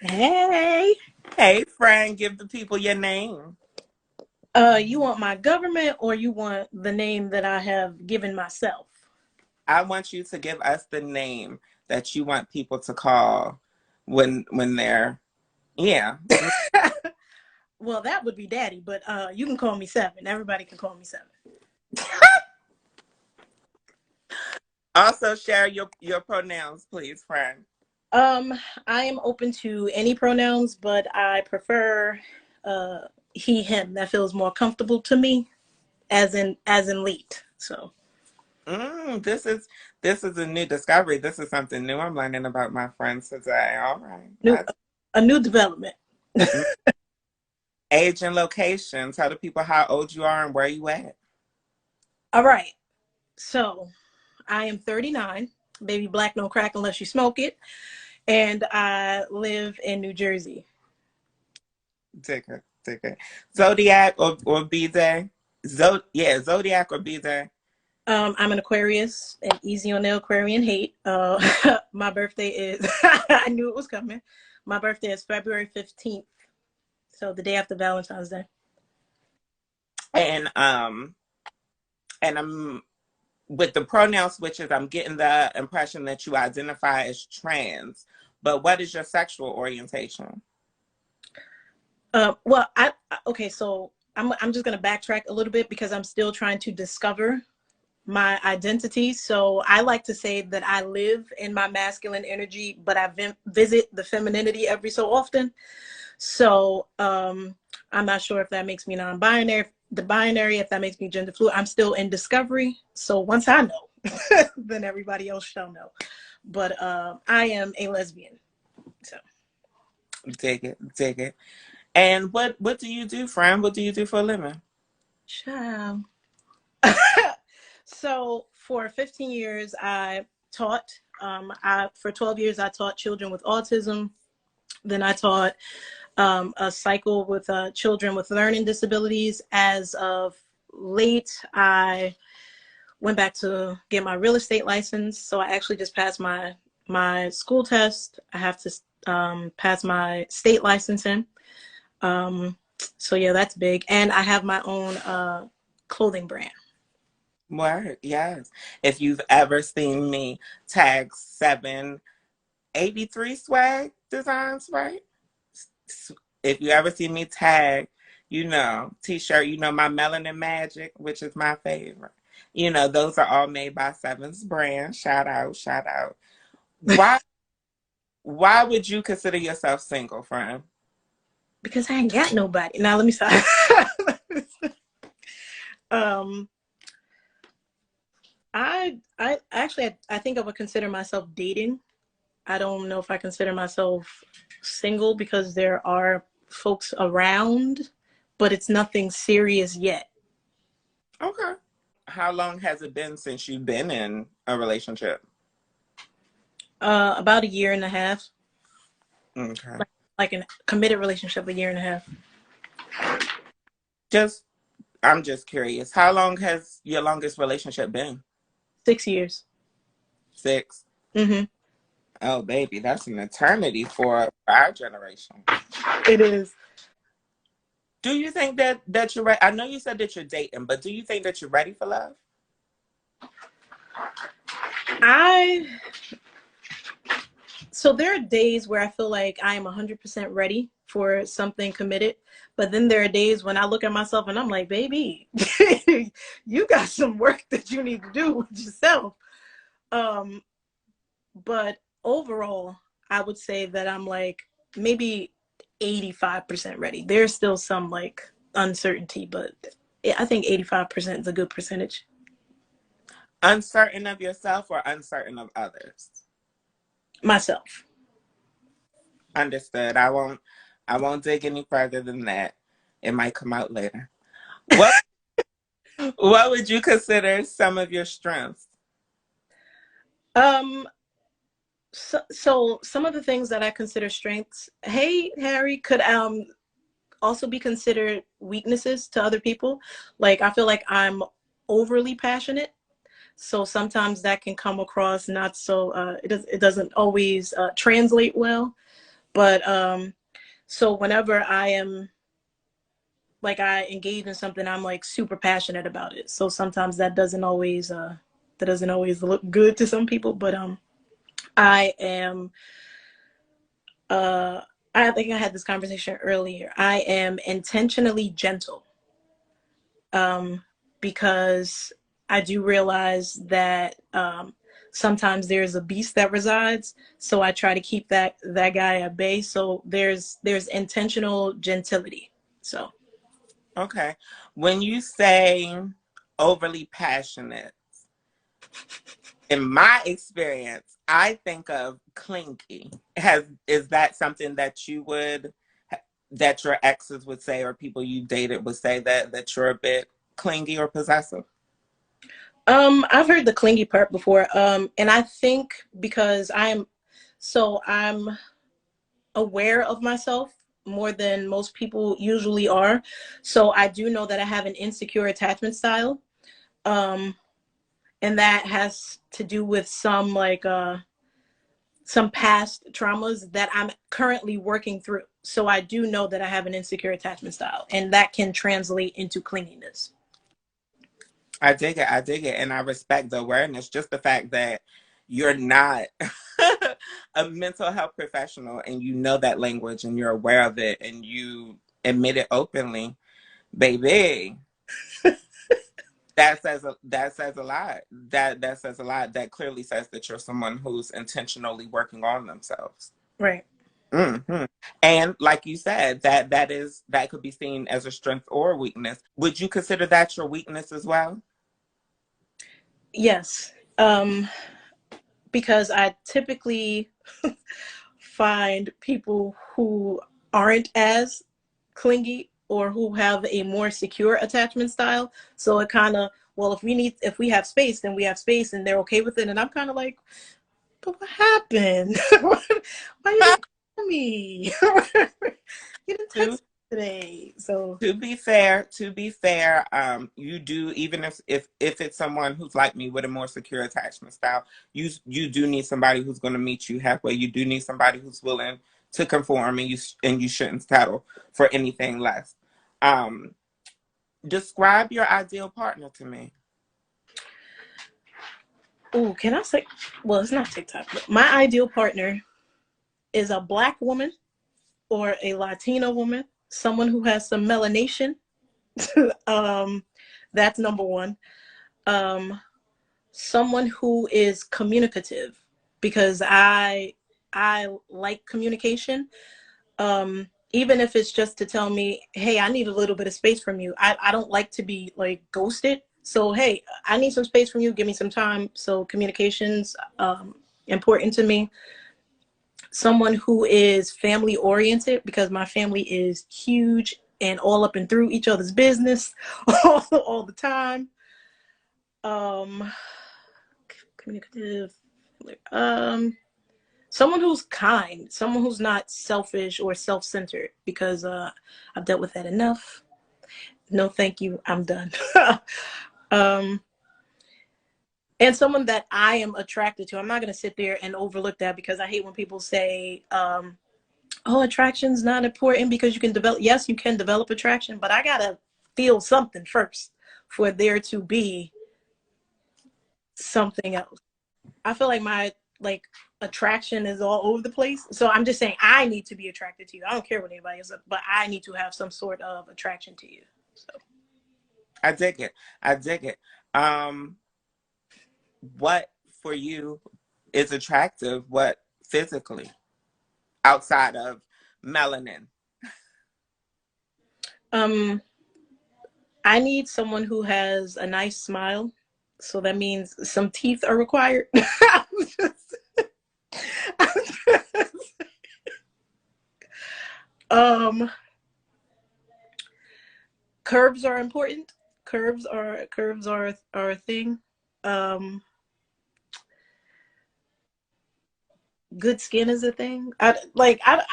Hey, Hey, friend, give the people your name. you want my government or you want the name that I have given myself? I want you to give us the name that you want people to call when they're yeah. Well, that would be Daddy, but you can call me Seven. Everybody can call me Seven. Also share your pronouns, please, friend. Um, I am open to any pronouns, but I prefer uh he, him. That feels more comfortable to me, as in late. So This is a new discovery. This is something new I'm learning about my friends today. All right. new a new development. Age and location. Tell the people how old you are and where you at. All right. So I am 39. Baby black, no crack unless you smoke it. And I live in New Jersey. Take it, take it. Zodiac or B Day. Zodiac or B Day. I'm an Aquarius and easy on the Aquarian hate. My birthday is, I knew it was coming. My birthday is February 15th. So the day after Valentine's Day. And I'm with the pronoun switches, I'm getting the impression that you identify as trans. But what is your sexual orientation? Well, okay, so I'm just going to backtrack a little bit because I'm still trying to discover my identity. So I like to say that I live in my masculine energy, but I visit the femininity every so often. So I'm not sure if that makes me non-binary, the binary, if that makes me gender fluid. I'm still in discovery. So once I know, then everybody else shall know. But I am a lesbian. So Dig it, dig it. And what do you do, friend? What do you do for a living? child. So for 15 years, I taught. For 12 years, I taught children with autism. Then I taught a cycle with children with learning disabilities. As of late, I went back to get my real estate license. So I actually just passed my school test. I have to pass my state licensing. Um, so yeah, that's big. And I have my own clothing brand. Word, yes. If you've ever seen me tag 783 swag designs, right? If you ever see me tag, t-shirt, my Melanin Magic, which is my favorite. Those are all made by Seven's brand. Shout out, shout out. Why why would you consider yourself single, friend? Because I ain't got nobody. Now let me stop. um, I actually I think I would consider myself dating. I don't know if I consider myself single because there are folks around, but it's nothing serious yet. Okay. How long has it been since you've been in a relationship? About a year and a half, Okay. like a committed relationship, a year and a half. Just I'm just curious. How long has your longest relationship been? 6 years. 6. Mm-hmm. Oh, baby, that's an eternity for our generation. It is. Do you think that you're ready? I know you said that you're dating, but do you think that you're ready for love? I So there are days where I feel like I am 100% ready for something committed, but then there are days when I look at myself and I'm like, baby, you got some work that you need to do with yourself. Um, but overall, I would say that I'm like maybe 85% ready. There's still some like uncertainty, but I think 85% is a good percentage. Uncertain of yourself or uncertain of others? Myself. Understood. I won't dig any further than that. It might come out later. What what would you consider some of your strengths? Um, so some of the things that I consider strengths, hey Harry, could also be considered weaknesses to other people. Like I feel like I'm overly passionate, so sometimes that can come across not so. It doesn't always translate well. But so whenever I am like I engage in something, I'm like super passionate about it. So sometimes that doesn't always look good to some people. But I am uh I think I had this conversation earlier. I am intentionally gentle, because I do realize that sometimes there's a beast that resides. So I try to keep that guy at bay. So there's intentional gentility. So Okay. When you say overly passionate, in my experience, I think of clingy. Is that something that you would that your exes would say, or people you dated would say that you're a bit clingy or possessive? I've heard the clingy part before. And I think because I'm aware of myself more than most people usually are. So I do know that I have an insecure attachment style. Um, and that has to do with some past traumas that I'm currently working through. So I do know that I have an insecure attachment style, and that can translate into clinginess. I dig it. I dig it. And I respect the awareness. Just the fact that you're not a mental health professional and you know that language and you're aware of it and you admit it openly, baby. That says a lot. That says a lot. That clearly says that you're someone who's intentionally working on themselves. Right. Hmm. And like you said, that could be seen as a strength or a weakness. Would you consider that your weakness as well? Yes. Because I typically find people who aren't as clingy or who have a more secure attachment style. So it kind of, well, if we have space, then we have space, and they're okay with it. And I'm kind of like, but what happened? Why you didn't call me? You didn't text me today. So To be fair, you do, even if it's someone who's like me with a more secure attachment style, you do need somebody who's going to meet you halfway. You do need somebody who's willing to conform, and you shouldn't settle for anything less. Um, Describe your ideal partner to me. oh, can I say? Well, it's not TikTok. But my ideal partner is a Black woman or a Latina woman, someone who has some melanation. um, that's number one. Um, Someone who is communicative, because I like communication. Even if it's just to tell me, hey, I need a little bit of space from you. I don't like to be like ghosted. So hey, I need some space from you. Give me some time. So communication's important to me. Someone who is family oriented, because my family is huge and all up and through each other's business all the time. Um, Communicative. Um, Someone who's kind, someone who's not selfish or self-centered, because I've dealt with that enough. No, thank you. I'm done. um, and someone that I am attracted to. I'm not going to sit there and overlook that, because I hate when people say, "Oh, attraction's not important because you can develop." Yes, you can develop attraction, but I gotta feel something first for there to be something else. I feel like my like attraction is all over the place. So I'm just saying I need to be attracted to you. I don't care what anybody else, but I need to have some sort of attraction to you. So I dig it. I dig it. Um, what for you is attractive? What physically outside of melanin? um I need someone who has a nice smile. So that means some teeth are required. I'm just, um curves are important. Curves are a thing. Um Good skin is a thing. I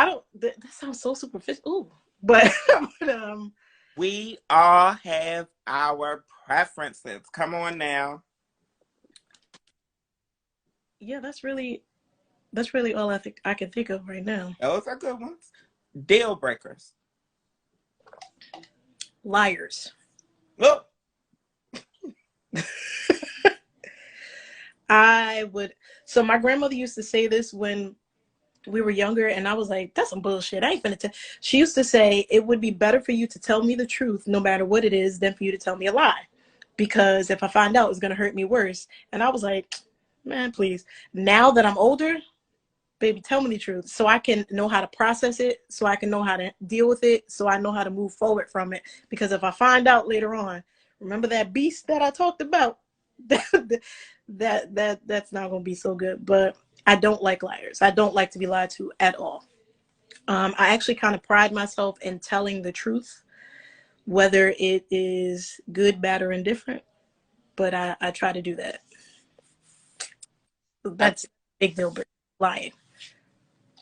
don't. That sounds so superficial. Ooh, but, but We all have our preferences. Come on now. yeah, that's really. That's really all I think I can think of right now. Those are good ones. Deal breakers. Liars. Oh, I would. So my grandmother used to say this when we were younger, and I was like, "That's some bullshit. I ain't finna tell." She used to say, "It would be better for you to tell me the truth, no matter what it is, than for you to tell me a lie, because if I find out, it's gonna hurt me worse." And I was like, "Man, please." Now that I'm older, baby, tell me the truth, so I can know how to process it, so I can know how to deal with it, so I know how to move forward from it. Because if I find out later on, remember that beast that I talked about, that's not gonna be so good. But I don't like liars. I don't like to be lied to at all. I actually kind of pride myself in telling the truth, whether it is good, bad, or indifferent. But I try to do that. I, That's a big deal breaker. Lying.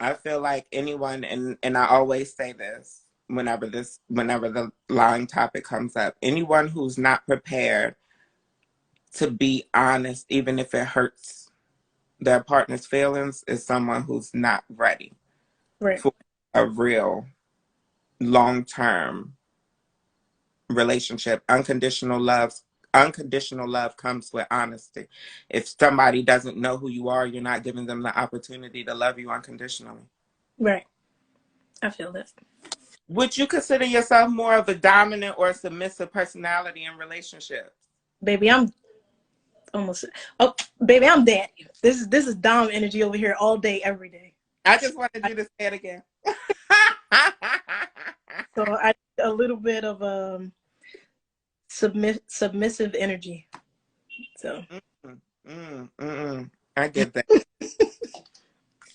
I feel like anyone, and I always say this whenever the lying topic comes up, anyone who's not prepared to be honest, even if it hurts their partner's feelings, is someone who's not ready Right. for a real long-term relationship. Unconditional love comes with honesty. If somebody doesn't know who you are, you're not giving them the opportunity to love you unconditionally. Right. I feel that. Would you consider yourself more of a dominant or submissive personality in relationships? Baby, I'm almost. Oh, baby, I'm daddy. This is Dom energy over here all day, every day. I just wanted you to say it again. So I a little bit of submissive energy. So I get that.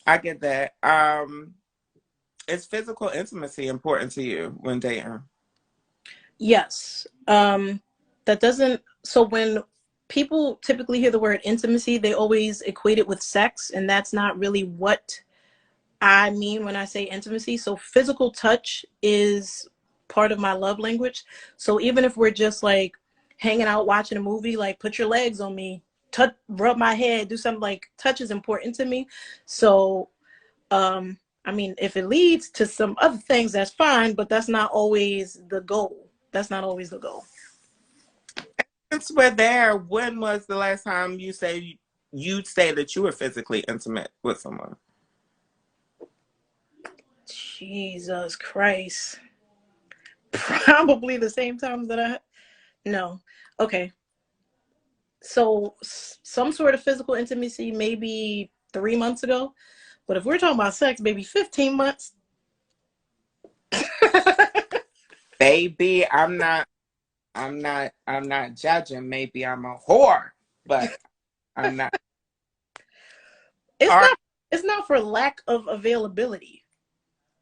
I get that. Is physical intimacy important to you when dating? yes, that doesn't. So when people typically hear the word intimacy, they always equate it with sex, and that's not really what I mean when I say intimacy. So physical touch is part of my love language. So even if we're just like hanging out watching a movie, like put your legs on me, touch, rub my head, do something, like touch is important to me. So I mean, if it leads to some other things, that's fine, but that's not always the goal. That's not always the goal. Since we're there, when was the last time you'd say that you were physically intimate with someone? Jesus Christ. Probably the same time that I no. Okay. So some sort of physical intimacy maybe 3 months ago. But if we're talking about sex, maybe 15 months. Baby, I'm not judging. Maybe I'm a whore, but I'm not. It's Are not it's not for lack of availability.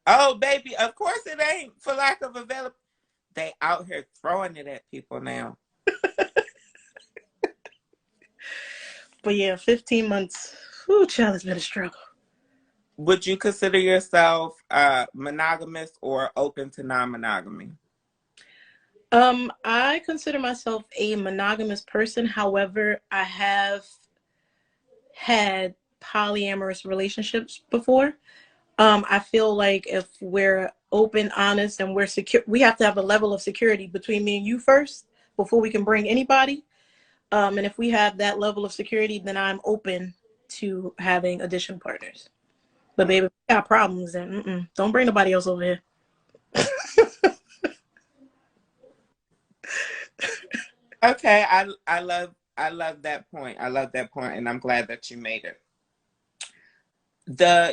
oh baby, of course it ain't for lack of availability. They out here throwing it at people now. But yeah, 15 months. Whew, child, has been a struggle. Would you consider yourself monogamous or open to non-monogamy? I consider myself a monogamous person. However, I have had polyamorous relationships before. I feel like if we're open, honest, and we're secure, we have to have a level of security between me and you first before we can bring anybody. And if we have that level of security, then I'm open to having additional partners. But baby, if we got problems, then don't bring nobody else over here. Okay, I love that point. I love that point, and I'm glad that you made it.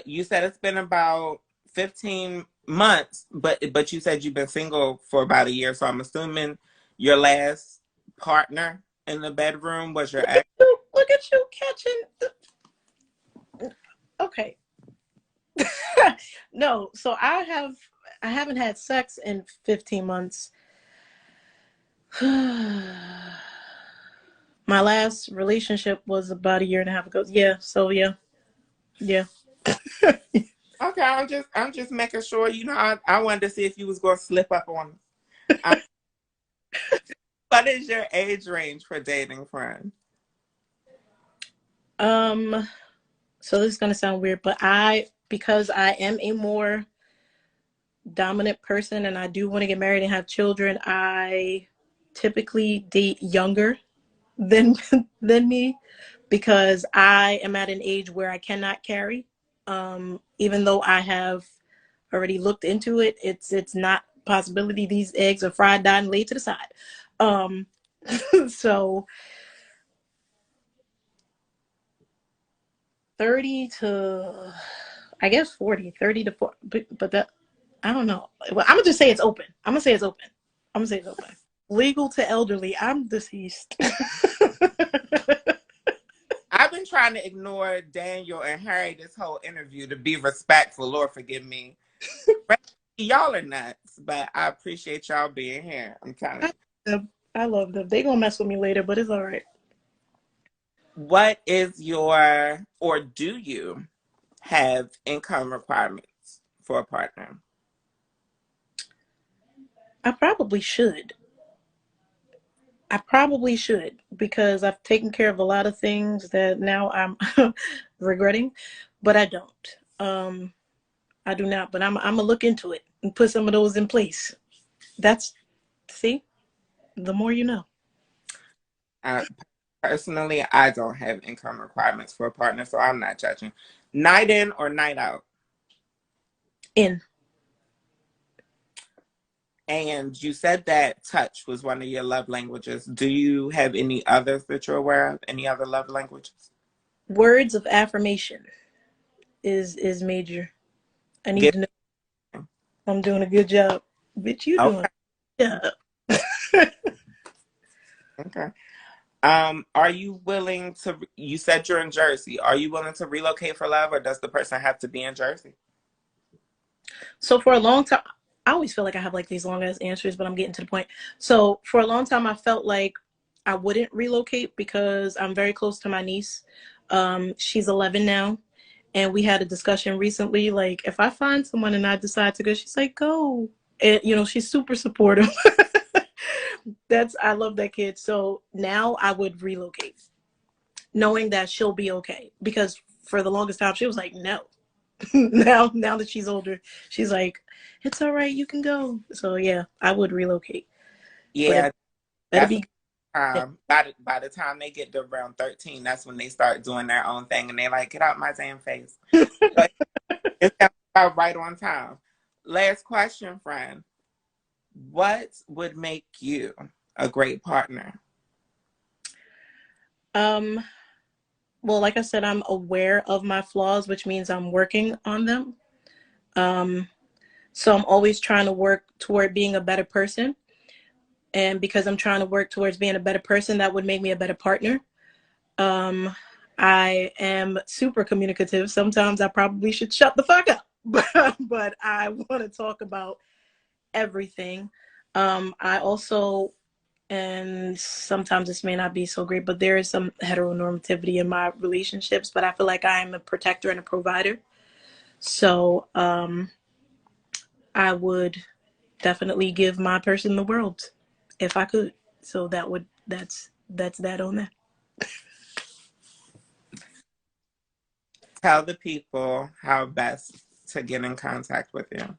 You said it's been about 15 months, but you said you've been single for about a year, so I'm assuming your last partner in the bedroom was your ex. Look at you catching. Okay. No, so I haven't had sex in 15 months. My last relationship was about a year and a half ago. Yeah, so yeah. Yeah. Okay, I'm just making sure. You know, I wanted to see if you was going to slip up on us. What is your age range for dating friends? Um So this is going to sound weird, but because I am a more dominant person and I do want to get married and have children, I typically date younger than than me because I am at an age where I cannot carry. Even though I have already looked into it, it's not a possibility. These eggs are fried, dyed, and laid to the side. Um, so 30 to, I guess 40, 30 to 40, but that, I don't know. Well, I'm gonna just say it's open. I'm gonna say it's open. I'm gonna say it's open. Legal to elderly. I'm deceased. I've been trying to ignore Daniel and Harry this whole interview to be respectful. Lord forgive me. Y'all are nuts, but I appreciate y'all being here. I'm telling you. I love them. They gonna mess with me later, but it's all right. What is your, or do you have income requirements for a partner? I probably should. I probably should because I've taken care of a lot of things that now I'm regretting, but I don't. I do not, but I'm gonna look into it and put some of those in place. That's, see, the more you know. Personally, I don't have income requirements for a partner, so I'm not judging. Night in or night out? In. And you said that touch was one of your love languages. Do you have any others that you're aware of? Any other love languages? Words of affirmation is major. I need Give to know I'm doing a good job. Bitch, you doing Okay. a good job. Okay. Are you willing to, you said you're in Jersey. Are you willing to relocate for love, or does the person have to be in Jersey? So for a long time, I always feel like I have like these long ass answers, but I'm getting to the point. So for a long time, I felt like I wouldn't relocate because I'm very close to my niece. She's 11 now. And we had a discussion recently, like if I find someone and I decide to go, she's like, go. And she's super supportive. I love that kid. So now I would relocate, knowing that she'll be okay. Because for the longest time she was like, no. now that she's older, she's like, it's all right, you can go. So yeah, I would relocate. But it Yeah, better that's be by the time they get to around 13, that's when they start doing their own thing, and they like, get out my damn face. But it's about right on time. Last question, friend. What would make you a great partner? well, like I said, I'm aware of my flaws, which means I'm working on them. So I'm always trying to work toward being a better person. And because I'm trying to work towards being a better person, that would make me a better partner. Um, I am super communicative. Sometimes I probably should shut the fuck up, but I want to talk about everything. I also, and sometimes this may not be so great, but there is some heteronormativity in my relationships, but I feel like I am a protector and a provider. So I would definitely give my person the world if I could. So that's that on that. Tell the people how best to get in contact with you.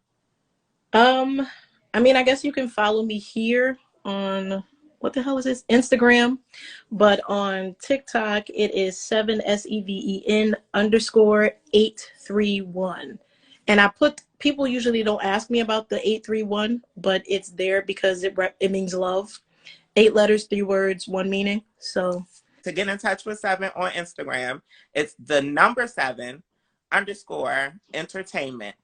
Um, I mean, I guess you can follow me here on, what the hell is this? Instagram, but on TikTok it is 7SEVEN_831. And people usually don't ask me about the 831, but it's there because it means love. 8 letters, 3 words, one meaning. So To get in touch with Seven on Instagram, it's the number 7_entertainment. ENTERTAINMENT.